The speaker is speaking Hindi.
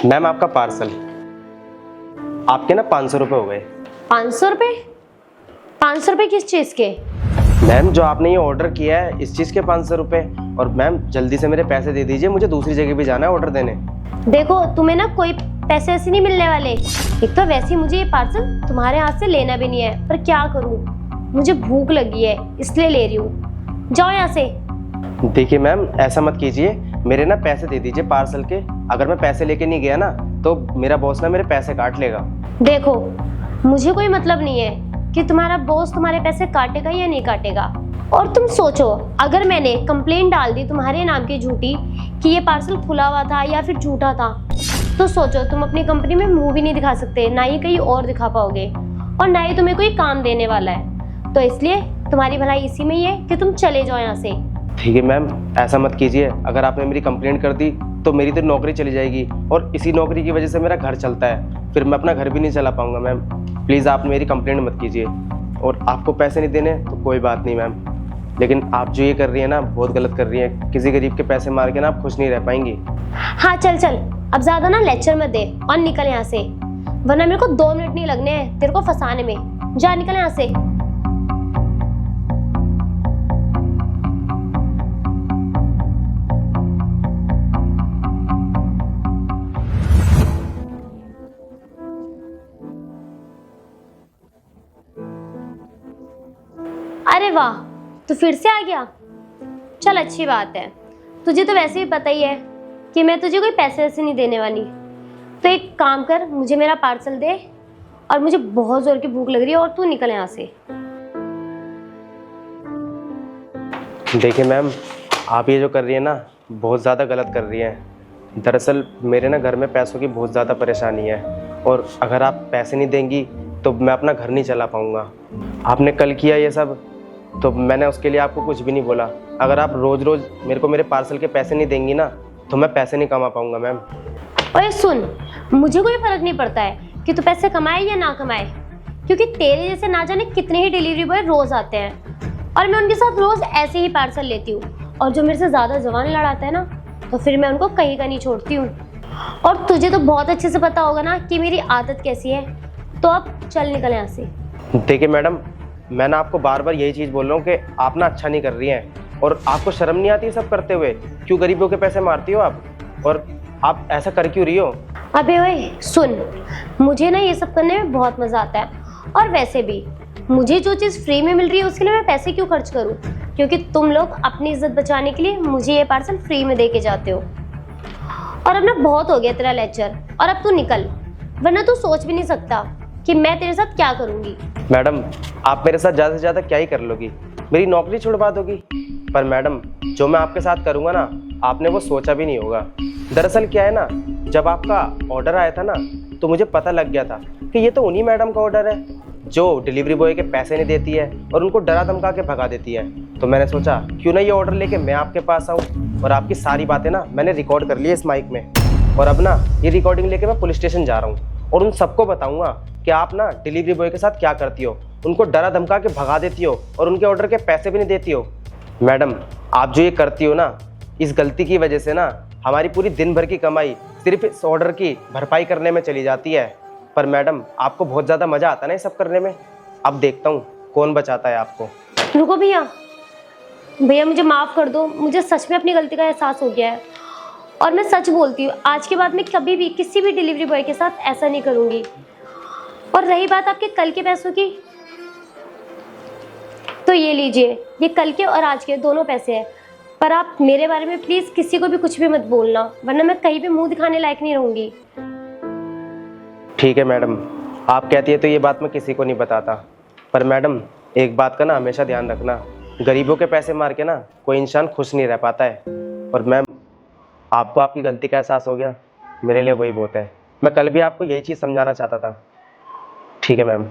मैम आपका पार्सल। आपके ना 500 रुपये हो गए। 500 रुपये? 500 रुपये किस चीज़ के? मैम जो आपने ये ऑर्डर किया है इस चीज़ के 500 रुपये। और मैम जल्दी से मेरे पैसे दे दीजिए, मुझे दूसरी जगह भी जाना है ऑर्डर देने। देखो तुम्हें ना कोई पैसे ऐसे नहीं मिलने वाले। एक तो वैसे ही मुझे ये पार्सल तुम्हारे हाथ से लेना भी नहीं है, पर क्या करूँ, मुझे भूख लगी है इसलिए ले रही हूँ। जाओ यहाँ से। देखिए मैम ऐसा मत कीजिए, मेरे ना पैसे दे दीजिए पार्सल के। अगर मैं पैसे लेके नहीं गया ना तो मेरा बॉस ना मेरे पैसे काट लेगा। देखो मुझे कोई मतलब नहीं है कि तुम्हारा बॉस तुम्हारे पैसे काटेगा या नहीं काटेगा। और तुम सोचो, अगर मैंने कंप्लेंट डाल दी तुम्हारे नाम की झूठी कि ये पार्सल खुला हुआ था या फिर झूठा था, तो सोचो तुम अपनी कंपनी में मुंह भी नहीं दिखा सकते, ना ही कहीं और दिखा पाओगे, और ना ही तुम्हें कोई काम देने वाला है। तो इसलिए तुम्हारी भलाई इसी में ही है कि तुम चले जाओ यहाँ से। ठीक है मैम ऐसा मत कीजिए, अगर आपने मेरी कंप्लेंट कर दी तो मेरी तो नौकरी चली जाएगी और इसी नौकरी की वजह से मेरा घर चलता है, फिर मैं अपना घर भी नहीं चला पाऊंगा। मैम प्लीज़ आप मेरी कंप्लेंट मत कीजिए। और आपको पैसे नहीं देने तो कोई बात नहीं मैम, लेकिन आप जो ये कर रही है ना बहुत गलत कर रही है। किसी गरीब के पैसे मार के ना आप खुश नहीं रह पाएंगी। हाँ चल चल, अब ज्यादा ना लेक्चर मत दे और निकल यहाँ से, वरना मेरे को 2 मिनट नहीं लगने हैं तेरे को फंसाने में। जा निकल यहाँ से। अरे वाह, तू फिर से आ गया। चल अच्छी बात है, तुझे तो वैसे भी पता ही है कि मैं तुझे कोई पैसे वैसे नहीं देने वाली। तो एक काम कर, मुझे मेरा पार्सल दे, और मुझे बहुत जोर की भूख लग रही है, और तू निकल यहाँ से। देखिए मैम आप ये जो कर रही है ना बहुत ज़्यादा गलत कर रही हैं। दरअसल मेरे ना घर में पैसों की बहुत ज़्यादा परेशानी है, और अगर आप पैसे नहीं देंगी तो मैं अपना घर नहीं चला पाऊँगा। आपने कल किया ये सब तो मैंने उसके लिए आपको कुछ भी नहीं बोला। अगर आप रोज़ रोज़ मेरे को मेरे पार्सल के पैसे नहीं देंगी ना तो मैं पैसे नहीं कमा पाऊँगा मैम। ओए सुन, मुझे कोई फर्क नहीं पड़ता है कि तू पैसे कमाए या ना कमाए, क्योंकि तेरे जैसे ना जाने कितने ही डिलीवरी बॉय रोज आते हैं और मैं उनके साथ रोज ऐसे ही पार्सल लेती हूँ। और जो मेरे से ज़्यादा जवान लड़ाते हैं ना, तो फिर मैं उनको कहीं का नहीं छोड़ती हूँ। और तुझे तो बहुत अच्छे से पता होगा ना कि मेरी आदत कैसी है। तो अब चल निकल यहाँ से। देखिए मैडम मैं ना आपको बार बार यही चीज़ बोल रहा हूँ कि आप ना अच्छा नहीं कर रही हैं, और आपको शर्म नहीं आती सब करते हुए। क्यों गरीबों के पैसे मारती हो आप, और आप ऐसा कर क्यों रही हो? अबे ओए सुन, मुझे ना ये सब करने में बहुत मज़ा आता है, और वैसे भी मुझे जो चीज़ फ्री में मिल रही है उसके लिए मैं पैसे क्यों खर्च करूँ, क्योंकि तुम लोग अपनी इज्जत बचाने के लिए मुझे ये पार्सल फ्री में दे के जाते हो। और अब ना बहुत हो गया तेरा लेक्चर, और अब तू निकल, वरना तू सोच भी नहीं सकता कि मैं तेरे साथ क्या करूँगी। मैडम आप मेरे साथ ज़्यादा से ज़्यादा क्या ही कर लोगी, मेरी नौकरी छुड़वा दोगी। पर मैडम जो मैं आपके साथ करूँगा ना आपने वो सोचा भी नहीं होगा। दरअसल क्या है ना, जब आपका ऑर्डर आया था ना तो मुझे पता लग गया था कि ये तो उन्हीं मैडम का ऑर्डर है जो डिलीवरी बॉय के पैसे नहीं देती है और उनको डरा धमका के भगा देती है। तो मैंने सोचा क्यों ना ये ऑर्डर लेके मैं आपके पास आऊँ, और आपकी सारी बातें ना मैंने रिकॉर्ड कर ली है इस माइक में। और अब ना ये रिकॉर्डिंग लेके मैं पुलिस स्टेशन जा रहा हूँ और उन सबको बताऊँगा कि आप ना डिलीवरी बॉय के साथ क्या करती हो, उनको डरा धमका के भगा देती हो और उनके ऑर्डर के पैसे भी नहीं देती हो। मैडम आप जो ये करती हो ना, इस गलती की वजह से ना हमारी पूरी दिन भर की कमाई सिर्फ इस ऑर्डर की भरपाई करने में चली जाती है। पर मैडम आपको बहुत ज़्यादा मज़ा आता है ना ये सब करने में। अब देखता हूँ कौन बचाता है आपको। रुको भैया, भैया मुझे माफ़ कर दो, मुझे सच में अपनी गलती का एहसास हो गया है, और मैं सच बोलती हूँ आज के बाद मैं कभी भी किसी भी डिलीवरी बॉय के साथ ऐसा नहीं करूँगी। और रही बात आपके कल के पैसों की, तो ये लीजिए, ये कल के और आज के दोनों पैसे हैं। पर आप मेरे बारे में प्लीज़ किसी को भी कुछ भी मत बोलना, वरना मैं कहीं भी मुंह दिखाने लायक नहीं रहूँगी। ठीक है मैडम, आप कहती है तो ये बात मैं किसी को नहीं बताता। पर मैडम एक बात का ना हमेशा ध्यान रखना, गरीबों के पैसे मार के ना कोई इंसान खुश नहीं रह पाता है। और मैम आपको आपकी गलती का एहसास हो गया, मेरे लिए वही बहुत है। मैं कल भी आपको यही चीज़ समझाना चाहता था। ठीक है मैम।